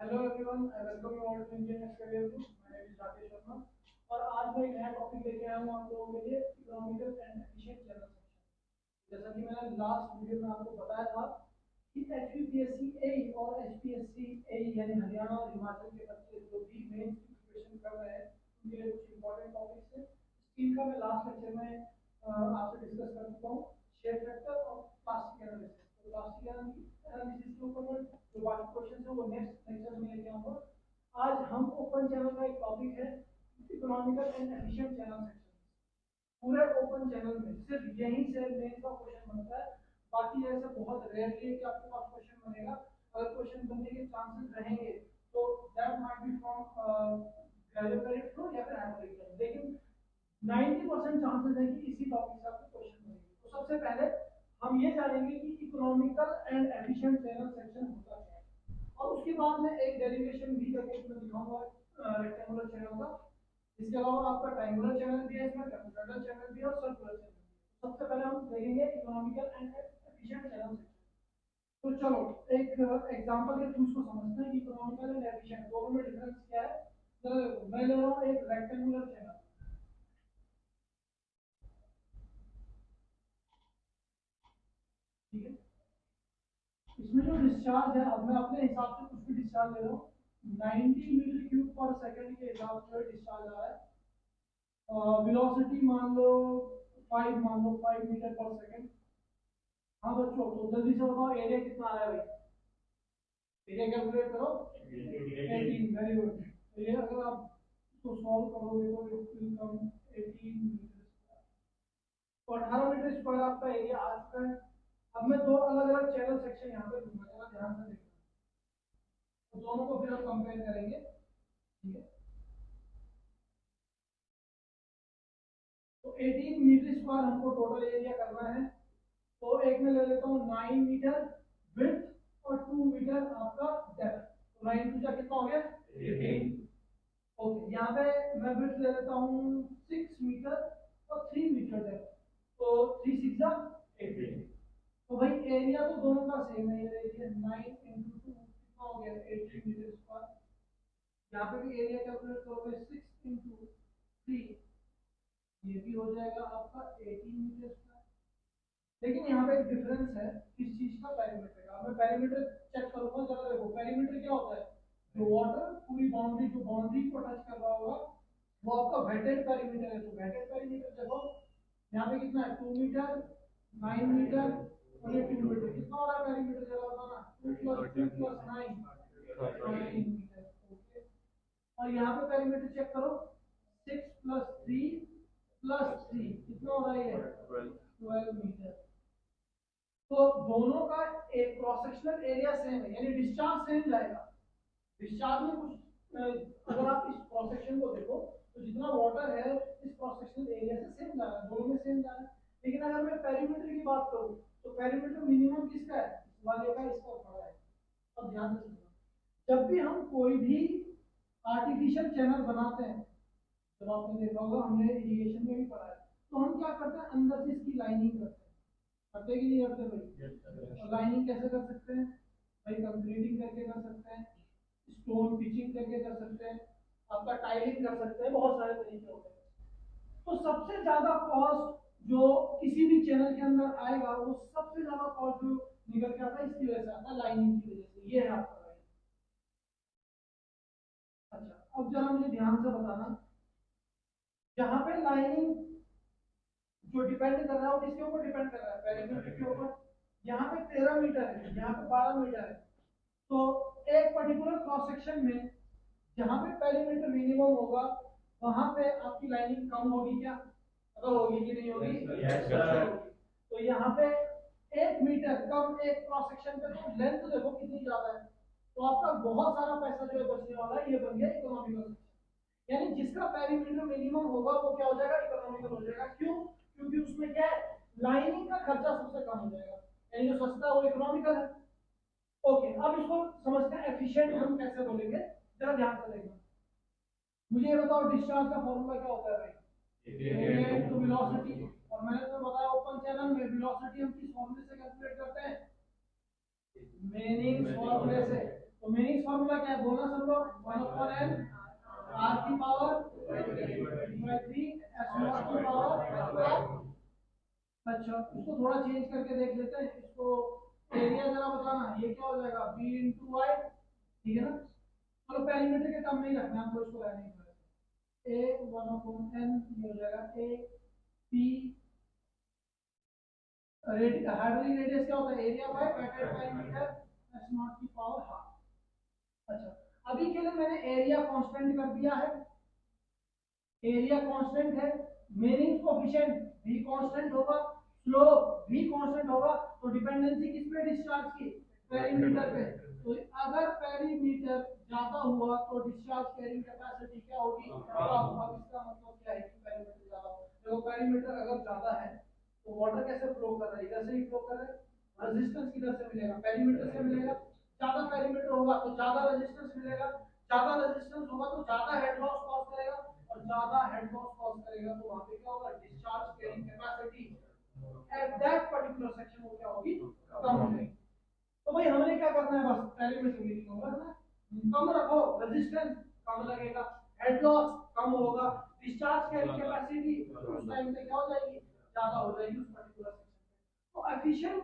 Hello everyone, I welcome you all to engineers career group. My name is Rakesh Sharma और आज मैं एक नया टॉपिक लेके आया हूँ आप लोगों के लिए, economical and efficient channel section. जैसा कि मैंने लास्ट वीडियो में आपको बताया था कि एचपीपीएससी ए और एचपीएससी ए यानी हरियाणा और हिमाचल के बच्चे जो भी मेंस की प्रिपरेशन कर रहे हैं उनके लिए कुछ इंपॉर्टेंट टॉपिक्स हैं। इनका मैं लास्ट लेक्चर में आपसे डिस्कस कर चुका हूँ, शेयर फैक्टर और प्लास्टिक एनालिसिस। तो प्लास्टिक एनालिसिस के ऊपर मैं जो बाकी क्वेश्चन है वो नेक्स्ट लेक्चर में लेके आऊंगा। आज हम ओपन चैनल का एक टॉपिक है, economical and efficient channel section. पूरे ओपन चैनल में सिर्फ यहीं से मेन का क्वेश्चन बनता है। बाकी ऐसे बहुत रेयरली है कि आपके पास क्वेश्चन बनेगा। अगर क्वेश्चन बनने के चांसेस रहेंगे तो that might be from graduate flow या फिर हाइपोथेटिकल फ्लो, लेकिन 90% चांसेस है कि इसी टॉपिक से आपको क्वेश्चन बनेंगे। तो सबसे पहले हम ये जानेंगे कि economical and efficient channel section होता क्या है, और उसके बाद में एक डेरिवेशन भी करके मैं दिखाऊंगा रेक्टेंगुलर चैनल का। इसके अलावा आपका ट्रायंगुलर चैनल भी है, इसमें ट्रायंगुलर चैनल भी है और सर्कुलर चैनल भी है। सबसे पहले हम देखेंगे economical and efficient channel section. तो चलो एक एग्जांपल के थ्रू इसको समझते हैं कि इकोनॉमिकल एंड एफिशिएंट दोनों में डिफरेंस क्या है। तो मैं ले रहा हूँ एक रेक्टेंगुलर चैनल, ठीक है। इसमें जो डिस्चार्ज है, अब मैं अपने हिसाब से कुछ भी डिस्चार्ज ले रहा हूँ, 90 मीटर क्यूब पर सेकंड के हिसाब से डिस्चार्ज आ रहा है। वेलोसिटी मान लो 5, मान लो 5 मीटर पर सेकंड। हाँ बच्चों, तो जल्दी से बताओ एरिया कितना आ रहा है भाई, एरिया कैलकुलेट करो। 18, वेरी गुड। तो ये अगर आप इसको सॉल्व करोगे तो it will come 18 meter square. तो 18 मीटर स्क्वायर आपका एरिया आ चुका है। अब मैं दो अलग अलग चैनल सेक्शन यहाँ पे दूंगा, जरा ध्यान से देखना। तो दोनों को फिर हम कंपेयर करेंगे, ठीक है। तो 18 मीटर स्क्वायर हमको टोटल एरिया करना है। तो एक में ले लेता हूँ 9 मीटर विड्थ और 2 मीटर आपका डेप्थ। तो 9 टू जा कितना हो गया 18। ओके, यहाँ पे मैं विड्थ ले लेता हूँ 6 मीटर और 3 मीटर डेप्थ। तो 3 6 जा 18। तो भाई एरिया तो दोनों का सेम है, ये देखिए 9 इंटू 2 कितना हो गया 18 मीटर स्क्वायर। यहाँ पे भी एरिया कैलकुलेट करोगे 6 इंटू 3, ये भी हो जाएगा आपका 18 मीटर स्क्वायर। लेकिन यहाँ पे एक डिफरेंस है किस चीज का, पेरीमीटर का। मैं पेरीमीटर चेक करूंगा, जरा देखो पेरीमीटर क्या होता है। जो वाटर पूरी बाउंड्री, जो बाउंड्री को टच कर रहा होगा वो आपका वेटेड पेरीमीटर है। तो वेटेड पेरीमीटर देखो यहाँ पे कितना है 2 मीटर, 9 मीटर और ये 2 मीटर। कितना हो रहा है पेरीमीटर, जरा बताना। 2 प्लस 2 प्लस 9 मीटर। ओके, और यहाँ पे पेरीमीटर चेक करो 6 प्लस 3 प्लस 3 कितना हो रहा है ये 12 मीटर। तो दोनों का एक क्रॉस सेक्शनल एरिया सेम है, यानी डिस्चार्ज सेम जाएगा। डिस्चार्ज में कुछ अगर आप इस क्रॉस सेक्शन को देखो तो जितना वाटर है इस क्रॉस सेक्शनल एरिया से सेम जा रहा है, दोनों में सेम जा रहा है। लेकिन अगर मैं पेरीमीटर की बात करूं तो पेरीमीटर मिनिमम किसका है, इस वाले का, इसका बड़ा है। अब ध्यान से सुनो, जब भी हम कोई भी आर्टिफिशियल चैनल बनाते हैं, जब आपने देखा होगा हमने इरिगेशन में भी पढ़ा है, तो हम क्या करते हैं अंदर से इसकी लाइनिंग करते हैं। करते कि नहीं करते भाई। और लाइनिंग कैसे कर सकते हैं भाई, कंक्रीटिंग करके कर सकते हैं, स्टोन पिचिंग करके कर सकते हैं, आपका टाइलिंग कर सकते हैं, बहुत सारे तरीके होते हैं। तो सबसे ज्यादा कॉस्ट जो किसी भी चैनल के अंदर आएगा वो सबसे ज्यादा कॉस्ट जो निकल के आता है इसकी वजह से आता है, लाइनिंग की वजह से। ये है आपका लाइनिंग। अच्छा, अब जरा मुझे ध्यान से बताना, जहां पे लाइनिंग जो डिपेंड कर रहा है वो किसके ऊपर डिपेंड कर रहा है, पेरीमीटर के ऊपर। यहाँ पे 13 मीटर है, यहाँ पे 12 मीटर है। तो एक पर्टिकुलर क्रॉस सेक्शन में जहां पे पेरीमीटर मिनिमम होगा वहां पे आपकी लाइनिंग कम होगी क्या, अगर होगी कि नहीं होगी, yes, तो यहाँ पे 1 मीटर कम एक क्रॉस सेक्शन पे, तो लेंथ देखो कितनी ज्यादा है। तो आपका बहुत सारा पैसा जो है बचने वाला है, ये बन गया इकोनॉमिकल सेक्शन। यानी जिसका पेरीमीटर मिनिमम होगा वो क्या हो जाएगा, इकोनॉमिकल हो जाएगा। क्यों, क्योंकि उसमें क्या है, लाइनिंग का खर्चा सबसे कम हो जाएगा, यानी जो सस्ता है वो इकोनॉमिकल है। ओके, अब इसको समझते हैं एफिशिएंट हम कैसे बोलेंगे, जरा ध्यान से देखना। मुझे ये बताओ डिस्चार्ज का फॉर्मूला क्या होता है भाई, एरिया इनटू वेलोसिटी। और मैंने तुम्हें बताया ओपन चैनल में वेलोसिटी हम किस फॉर्मूले से कैलकुलेट करते हैं, मेनिंग्स फॉर्मूले से। तो मेनिंग्स फॉर्मूला क्या है बोलना सब लोग, 1/n r की पावर 3 s नॉट की पावर। अच्छा इसको थोड़ा चेंज करके देख लेते हैं, इसको एरिया जरा बताना, ये क्या हो जाएगा b इंटू वाई, ठीक है ना। चलो पेरीमीटर के टर्म में ही रखना है हमको, इसको रहने दो। a 1/n ये हो जाएगा a p हार्डली रेडियस क्या होता है, area bye wetted perimeter s not की पावर हाफ। अच्छा अभी के लिए मैंने एरिया कांस्टेंट कर दिया है, एरिया कांस्टेंट है, मीनिंग कोफिशिएंट भी कांस्टेंट होगा, स्लोप भी कांस्टेंट होगा, तो डिपेंडेंसी किस पे डिस्चार्ज की, पेरीमीटर पे। तो अगर पेरीमीटर ज्यादा हुआ तो डिस्चार्ज कैरिंग कैपेसिटी क्या होगी, कम। अब इसका मतलब क्या है कि पेरीमीटर ज्यादा हो, देखो पेरीमीटर अगर ज्यादा है तो वाटर कैसे फ्लो कर रहा है, इधर से ही फ्लो कर रहा है, रेजिस्टेंस किधर से मिलेगा, पेरीमीटर से मिलेगा। ज्यादा पेरीमीटर होगा तो ज्यादा रेजिस्टेंस मिलेगा, ज्यादा रेजिस्टेंस होगा तो ज्यादा हेड लॉस कॉज करेगा, और ज्यादा हेड लॉस कॉज करेगा तो वहां पे क्या होगा, discharge carrying capacity at that particular section वो क्या होगी, कम होगी। तो भाई हमने क्या करना है, बस पेरीमीटर मीनिंग कम रखना है, कम रखो, रेजिस्टेंस कम लगेगा, हेड लॉस कम होगा, डिस्चार्ज कैरिंग कैपेसिटी उस टाइम पे क्या हो जाएगी, ज्यादा हो जाएगी उस पर्टिकुलर सेक्शन पे। तो एफिशिएंट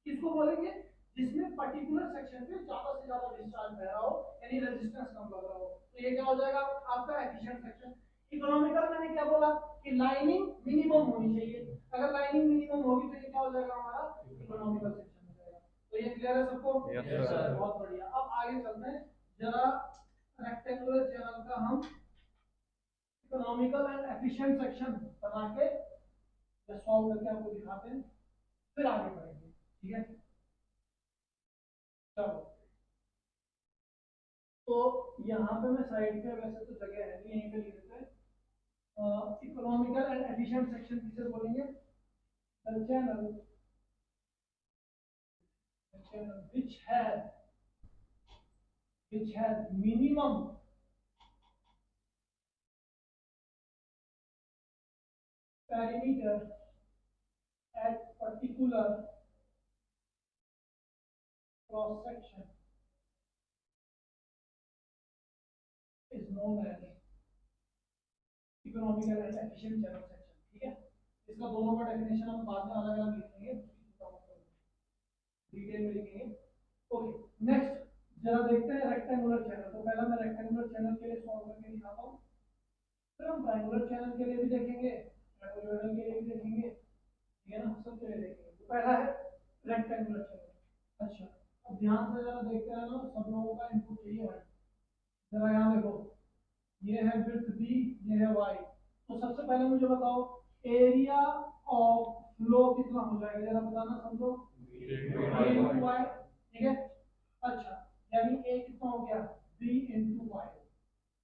किसको बोलेंगे, जिसमें पर्टिकुलर सेक्शन पे ज्यादा से ज्यादा डिस्चार्ज बह रहा हो, यानी रेजिस्टेंस कम लग रहा हो, तो ये क्या हो जाएगा आपका एफिशिएंट सेक्शन। इकोनॉमिकल मैंने क्या बोला कि लाइनिंग मिनिमम होनी चाहिए, अगर लाइनिंग मिनिमम होगी तो ये क्या हो जाएगा हमारा इकोनॉमिकल सेक्शन हो जाएगा। तो ये क्लियर है सबको, यस सर। बहुत बढ़िया। अब आगे चलते हैं जरा रेक्टेंगुलर चैनल का हम इकोनॉमिकल एंड एफिशिएंट सेक्शन बना के सॉल्व करके आपको दिखाते हैं, फिर आगे बढ़ेंगे, ठीक है। चलो तो यहाँ पे मैं साइड पे, वैसे तो जगह है नहीं, यहीं पे लिख देते हैं इकोनॉमिकल एंड एफिशिएंट सेक्शन किसे बोलेंगे, the channel which has minimum perimeter at particular cross section is known as economical and efficient channel section, ठीक है। इसका दोनों का डेफिनेशन हम बाद में अलग अलग लिखेंगे, डिटेल में लिखेंगे। ओके नेक्स्ट जरा देखते हैं रेक्टेंगुलर चैनल। तो पहला मैं रेक्टेंगुलर चैनल के लिए सॉल्व करके दिखाता हूँ, फिर हम ट्रायंगुलर चैनल के लिए भी देखेंगे, ट्रायंगुलर के लिए भी देखेंगे, ठीक है ना, सब के लिए देखेंगे। तो पहला है रेक्टेंगुलर चैनल। अच्छा अब ध्यान से जरा देखते रहना, सब लोगों का इनपुट चाहिए भाई। जरा यहाँ देखो, ये है विड्थ b, ये है y। तो सबसे पहले मुझे बताओ एरिया ऑफ फ्लो कितना हो जाएगा, जरा बताना सब लोग, y, ठीक है। अच्छा यानी a कितना हो गया, b इंटू वाई।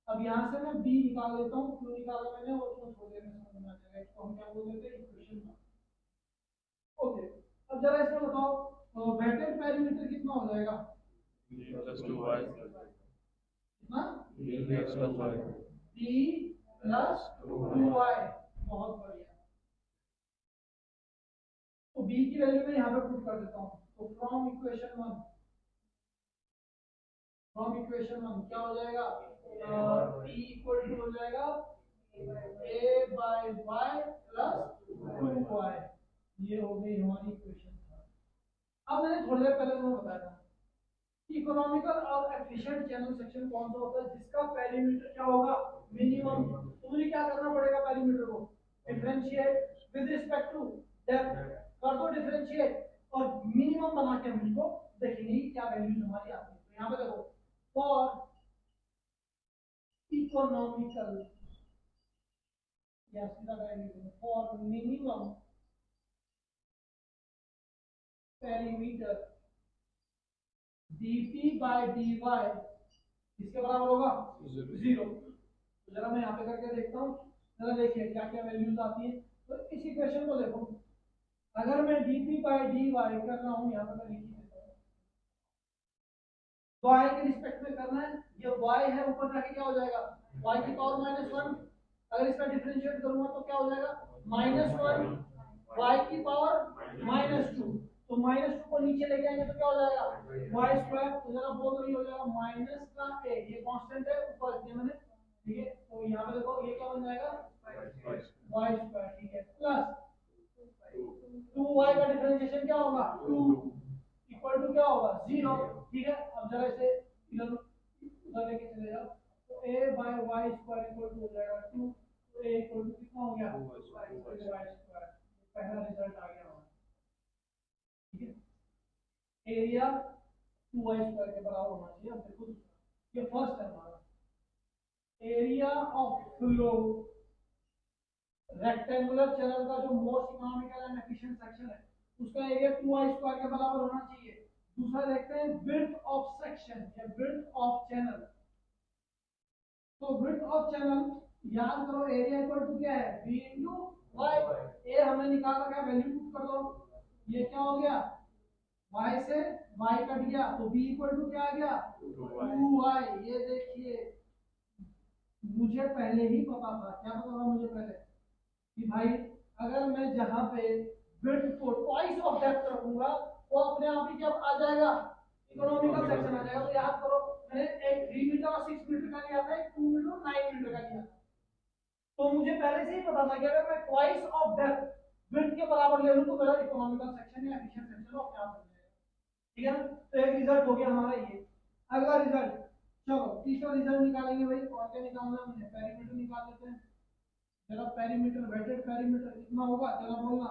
अब यहाँ से मैं b निकाल लेता हूँ, क्यों निकाला मैंने वो तो थोड़ी देर में समझ में आ जाएगा, इसको हम क्या बोल देते हैं इक्वेशन। ओके अब जरा इसमें बताओ वेटेड पेरीमीटर कितना हो जाएगा, प्लस 2y कितना, plus 2y b plus 2y, बहुत बढ़िया। तो b की वैल्यू मैं यहाँ पे पुट कर देता हूँ, तो फ्रॉम इक्वेशन वन, क्या हो जाएगा, p इक्वल टू हो जाएगा a by y plus 2y, ये हो गई हमारी इक्वेशन। अब मैंने थोड़ी देर पहले तुम्हें बताया था इकोनॉमिकल और एफिशिएंट चैनल सेक्शन कौन सा होता है, जिसका पेरीमीटर क्या होगा, मिनिमम। तो मुझे क्या करना पड़ेगा, पेरीमीटर को differentiate with respect to depth कर दो डिफरेंशिएट, और मिनिमम बना के हम इसको देखेंगे क्या वैल्यूज हमारी आती है। तो यहाँ पे देखो फॉर इकोनॉमिकल या सीधा value for minimum perimeter dp by dy इसके बराबर होगा 0। तो जरा मैं यहाँ पे करके देखता हूँ, जरा देखिए क्या क्या वैल्यूज आती है। तो इस इक्वेशन को देखो, अगर मैं dp by dy कर रहा हूँ, यहाँ पे मैं लिख देता हूँ, y के रिस्पेक्ट में करना है, ये y है, ऊपर जाके क्या हो जाएगा y की पावर -1, अगर इसका डिफरेंशिएट करूंगा तो क्या हो जाएगा -1 y की पावर -2, तो -2 को नीचे लेके आएंगे तो क्या हो जाएगा y स्क्वायर। तो जरा बोल रही हो जाएगा माइनस का a, ये कांस्टेंट है ऊपर किया मैंने, ठीक है। तो यहाँ पे देखो ये क्या बन जाएगा y स्क्वायर, ठीक है, प्लस 2y का डिफरेंशिएशन क्या होगा 2 इक्वल टू क्या होगा 0, ठीक है। अब जरा इसे इधर उधर लेके चले जाओ, तो a by y square equal to हो जाएगा 2, तो a इक्वल टू कितना हो गया y स्क्वायर। पहला रिजल्ट आ गया हमारा, ठीक है। एरिया 2y स्क्वायर के बराबर होना चाहिए। अब देखो ये फर्स्ट है हमारा, area of flow rectangular channel का जो most economical and efficient section है उसका एरिया 2y स्क्वायर के बराबर होना चाहिए। दूसरा देखते हैं विड्थ ऑफ सेक्शन या विड्थ ऑफ चैनल। तो विड्थ ऑफ चैनल याद करो एरिया इक्वल टू क्या है b इनटू y। ए हमने निकाल रखा है, वैल्यू पुट कर दो, ये क्या हो गया y से y कट गया तो b इक्वल टू क्या आ गया 2y। ये देखिए मुझे पहले ही पता था, क्या पता था मुझे पहले कि भाई अगर मैं जहां पे विड्थ को ट्वाइस ऑफ डेप्थ रखूंगा वो अपने आप ही जब आ जाएगा इकोनॉमिकल सेक्शन आ जाएगा। तो याद करो मैंने एक 3 मीटर और 6 मीटर का लिया था, एक 2 मीटर और 9 मीटर का लिया था। तो मुझे पहले से ही पता था कि अगर मैं ट्वाइस ऑफ डेप्थ विड्थ के बराबर ले लूं तो मेरा इकोनॉमिकल सेक्शन या एफिशिएंट सेक्शन अपने आप बन जाएगा, ठीक है ना। तो एक रिजल्ट हो गया हमारा ये। अगला रिजल्ट, चलो तीसरा रिजल्ट निकालेंगे भाई। और क्या निकालना है मुझे, पेरीमीटर निकाल लेते हैं। जरा पेरीमीटर वेटेड पेरीमीटर कितना होगा जरा बोलना,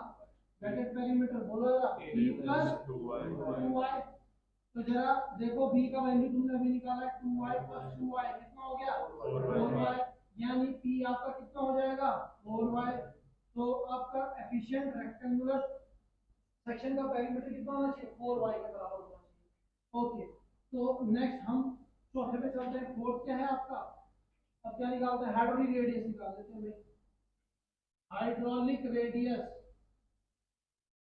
वेटेड पेरीमीटर बोलो जरा b प्लस 2y। तो जरा देखो b का वैल्यू तुमने अभी निकाला है 2y प्लस 2y कितना हो गया 4y, यानी p आपका कितना हो जाएगा 4y। तो आपका एफिशिएंट रेक्टेंगुलर सेक्शन का पेरीमीटर कितना होना चाहिए 4y के बराबर होना चाहिए। ओके, तो नेक्स्ट हम चौथे पे चलते हैं। फोर्थ क्या है आपका, अब क्या निकालते हैं हाइड्रोलिक रेडियस निकाल देते हैं भाई। हाइड्रोलिक रेडियस,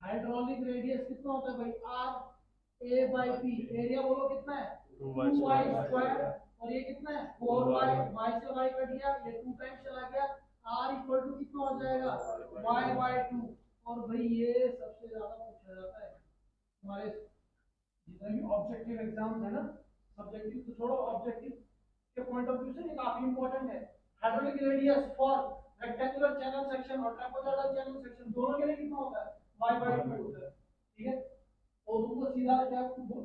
हाइड्रोलिक रेडियस कितना होता है भाई R A by P. Area बोलो कितना है 2y स्क्वायर, और ये कितना है 4y, y से y कट गया, ये 2 टाइम्स चला गया, r इक्वल टू कितना हो जाएगा y बाई 2। और भाई ये सबसे ज्यादा पूछा जाता है हमारे जितने भी ऑब्जेक्टिव एग्जाम्स है ना, सब्जेक्टिव तो छोड़ो, ऑब्जेक्टिव के पॉइंट ऑफ व्यू से ये काफी इंपॉर्टेंट है। Hydraulic radius for rectangular channel section और ट्रापेजॉइडल चैनल सेक्शन दोनों के लिए कितना होता है y बाई 2 होता है, ठीक है। तो तुमको सीधा क्या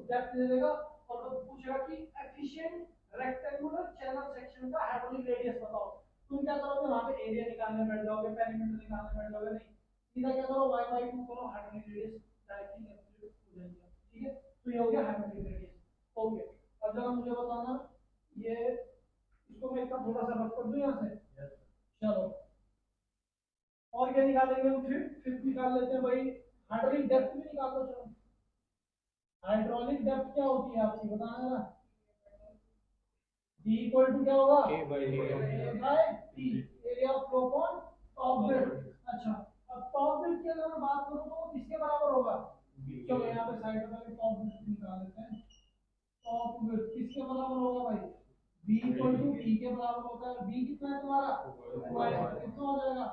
डेप्थ दे देगा और तो पूछेगा कि एफिशिएंट रेक्टेंगुलर चैनल सेक्शन का हाइड्रोलिक रेडियस बताओ। तुम क्या करोगे वहां पे एरिया निकालने बैठ जाओगे, पेरीमीटर निकालने बैठ जाओगे, नहीं सीधा क्या करो y बाई 2 करो, हाइड्रोलिक रेडियस डायरेक्टली कैलकुलेट हो जाएगा, ठीक है। तो ये हो गया हाइड्रोलिक रेडियस। ओके, अब जरा मुझे बताना ये इसको मैं इतना थोड़ा सा रख कर दूं यहां से, चलो और क्या निकालेंगे हम फिर निकाल लेते हैं भाई, हाइड्रोलिक डेप्थ भी निकाल दो चलो। हाइड्रोलिक डेप्थ क्या होती है आपकी बताना जरा, d इक्वल टू क्या होगा A by D. a by t, area of flow upon top width. अच्छा, अब टॉप विड्थ की अगर मैं बात करूं तो वो किसके बराबर होगा, चलो यहाँ पे साइड में पहले टॉप विड्थ निकाल लेते हैं। टॉप विड्थ किसके बराबर होगा भाई b इक्वल टू t के बराबर होता है। b कितना है तुम्हारा 2y, कितना हो जाएगा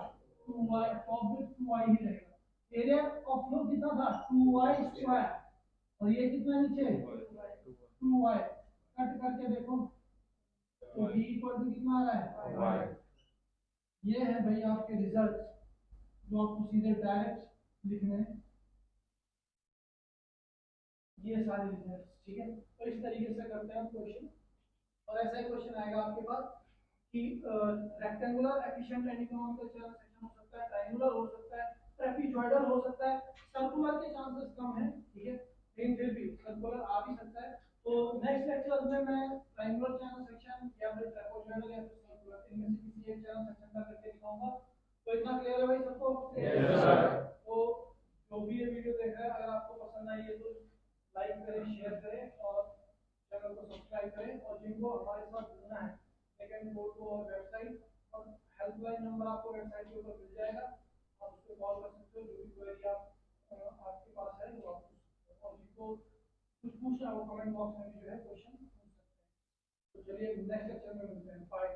2y, टॉप विड्थ 2y ही रहेगा। एरिया ऑफ फ्लो कितना था 2y स्क्वायर, और ये कितना नीचे 2y, कट करके देखो तो b इक्वल टू कितना आ रहा है y। ये है भाई आपके रिजल्ट जो आपको सीधे डायरेक्ट लिखने हैं, ये सारे रिजल्ट, ठीक है। तो इस तरीके से करते हैं क्वेश्चन, और ऐसा ही क्वेश्चन आएगा आपके पास कि rectangular efficient and economical channel section हो सकता है, ट्रायंगुलर हो सकता है, ट्रेपेजॉइडल हो सकता है, सर्कुलर के चांसेस कम है, ठीक है, लेकिन फिर भी सर्कुलर आ भी सकता है। तो नेक्स्ट लेक्चर में मैं ट्रायंगुलर चैनल सेक्शन या फिर ट्रेपेजॉइडल या फिर सर्कुलर इनमें से किसी एक चैनल सेक्शन का करके दिखाऊंगा। तो इतना क्लियर है भाई सबको? Yes sir. तो जो भी ये वीडियो देख रहा है अगर आपको पसंद आई है तो लाइक करें, शेयर करें और चैनल को सब्सक्राइब करें। और जिनको हमारे साथ जुड़ना है they can go to our website, और हेल्पलाइन नंबर आपको वेबसाइट के ऊपर मिल जाएगा, आप उस पर कॉल कर सकते हो जो भी क्वेरी आपके पास है वो आप पूछ सकते हो। और जिनको कुछ पूछना है वो कमेंट बॉक्स में भी जो है क्वेश्चन पूछ सकते हैं। तो चलिए नेक्स्ट लेक्चर में मिलते हैं, बाय।